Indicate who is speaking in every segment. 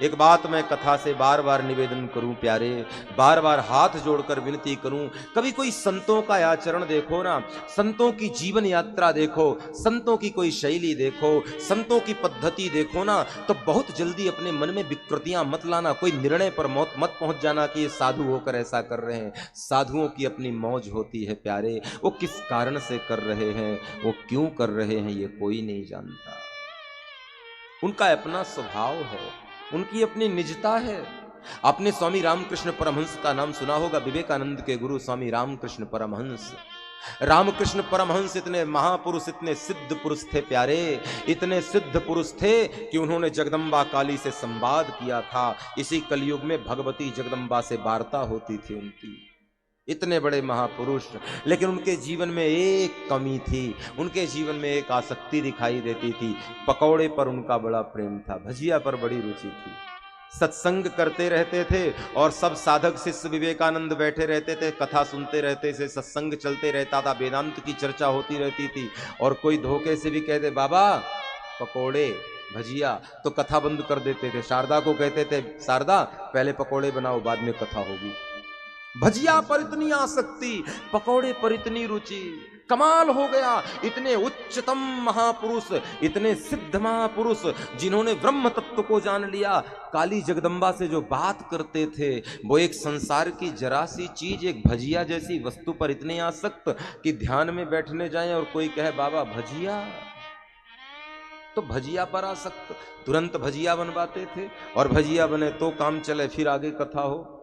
Speaker 1: एक बात मैं कथा से बार बार निवेदन करूं प्यारे, बार बार हाथ जोड़कर विनती करूं, कभी कोई संतों का आचरण देखो ना, संतों की जीवन यात्रा देखो, संतों की कोई शैली देखो, संतों की पद्धति देखो ना, तो बहुत जल्दी अपने मन में विकृतियां मत लाना, कोई निर्णय पर मत पहुंच जाना कि ये साधु होकर ऐसा कर रहे हैं। साधुओं की अपनी मौज होती है प्यारे, वो किस कारण से कर रहे हैं, वो क्यों कर रहे हैं, ये कोई नहीं जानता। उनका अपना स्वभाव है, उनकी अपनी निजता है। आपने स्वामी रामकृष्ण परमहंस का नाम सुना होगा, विवेकानंद के गुरु स्वामी रामकृष्ण परमहंस। रामकृष्ण परमहंस इतने महापुरुष, इतने सिद्ध पुरुष थे प्यारे, इतने सिद्ध पुरुष थे कि उन्होंने जगदम्बा काली से संवाद किया था। इसी कलयुग में भगवती जगदम्बा से वार्ता होती थी उनकी। इतने बड़े महापुरुष, लेकिन उनके जीवन में एक कमी थी, उनके जीवन में एक आसक्ति दिखाई देती थी। पकौड़े पर उनका बड़ा प्रेम था, भजिया पर बड़ी रुचि थी। सत्संग करते रहते थे और सब साधक शिष्य विवेकानंद बैठे रहते थे, कथा सुनते रहते थे, सत्संग चलते रहता था, वेदांत की चर्चा होती रहती थी। और कोई धोखे से भी कह दे बाबा पकौड़े भजिया, तो कथा बंद कर देते थे। शारदा को कहते थे शारदा पहले पकौड़े बनाओ, बाद में कथा होगी। भजिया पर इतनी आसक्ति, पकौड़े पर इतनी रुचि, कमाल हो गया। इतने उच्चतम महापुरुष, इतने सिद्ध महापुरुष जिन्होंने ब्रह्म तत्व को जान लिया, काली जगदम्बा से जो बात करते थे, वो एक संसार की जरा सी चीज, एक भजिया जैसी वस्तु पर इतने आसक्त कि ध्यान में बैठने जाएं और कोई कहे बाबा भजिया, तो भजिया पर आसक्त, तुरंत भजिया बनवाते थे और भजिया बने तो काम चले, फिर आगे कथा हो।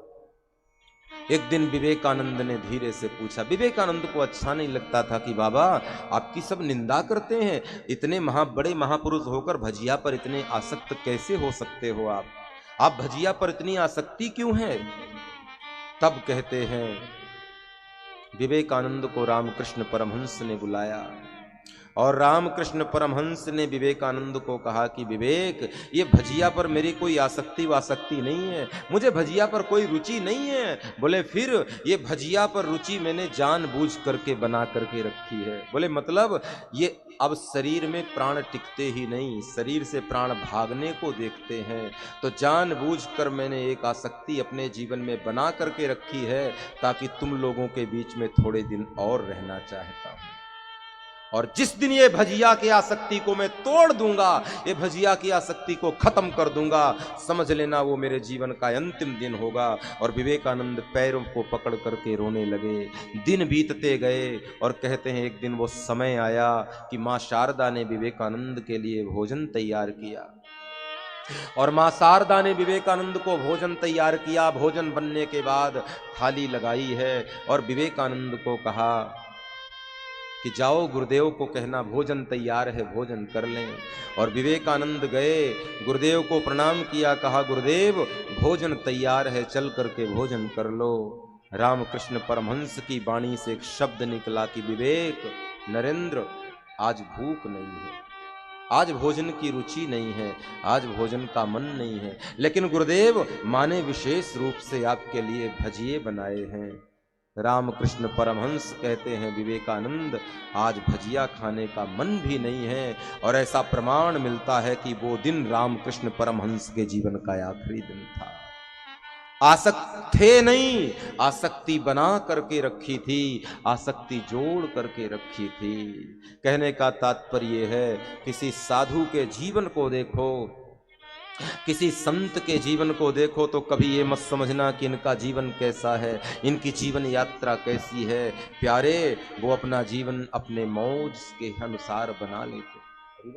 Speaker 1: एक दिन विवेकानंद ने धीरे से पूछा, विवेकानंद को अच्छा नहीं लगता था कि बाबा आपकी सब निंदा करते हैं, इतने बड़े महापुरुष होकर भजिया पर इतने आसक्त कैसे हो सकते हो आप भजिया पर इतनी आसक्ति क्यों है? तब कहते हैं विवेकानंद को रामकृष्ण परमहंस ने बुलाया और रामकृष्ण परमहंस ने विवेकानंद को कहा कि विवेक, ये भजिया पर मेरी कोई आसक्ति वासक्ति नहीं है, मुझे भजिया पर कोई रुचि नहीं है। बोले फिर? ये भजिया पर रुचि मैंने जानबूझ करके बना करके रखी है। बोले मतलब? ये अब शरीर में प्राण टिकते ही नहीं, शरीर से प्राण भागने को देखते हैं, तो जानबूझ कर मैंने एक आसक्ति अपने जीवन में बना करके रखी है, ताकि तुम लोगों के बीच में थोड़े दिन और रहना चाहता हूं। और जिस दिन ये भजिया की आसक्ति को मैं तोड़ दूंगा, ये भजिया की आसक्ति को खत्म कर दूंगा, समझ लेना वो मेरे जीवन का अंतिम दिन होगा। और विवेकानंद पैरों को पकड़ करके रोने लगे। दिन बीतते गए और कहते हैं एक दिन वो समय आया कि माँ शारदा ने विवेकानंद के लिए भोजन तैयार किया और माँ शारदा ने विवेकानंद को भोजन तैयार किया। भोजन बनने के बाद थाली लगाई है और विवेकानंद को कहा कि जाओ गुरुदेव को कहना भोजन तैयार है, भोजन कर लें। और विवेकानंद गए, गुरुदेव को प्रणाम किया, कहा गुरुदेव भोजन तैयार है, चल करके भोजन कर लो। रामकृष्ण परमहंस की वाणी से एक शब्द निकला कि विवेक, नरेंद्र, आज भूख नहीं है, आज भोजन की रुचि नहीं है, आज भोजन का मन नहीं है, लेकिन गुरुदेव माँ ने विशेष रूप से आपके लिए भजिए बनाए हैं। रामकृष्ण परमहंस कहते हैं विवेकानंद, आज भजिया खाने का मन भी नहीं है। और ऐसा प्रमाण मिलता है कि वो दिन रामकृष्ण परमहंस के जीवन का आखिरी दिन था। आसक्त थे नहीं, आसक्ति बना करके रखी थी, आसक्ति जोड़ करके रखी थी। कहने का तात्पर्य है, किसी साधु के जीवन को देखो, किसी संत के जीवन को देखो, तो कभी ये मत समझना कि इनका जीवन कैसा है, इनकी जीवन यात्रा कैसी है। प्यारे, वो अपना जीवन अपने मौज के अनुसार बना लेते।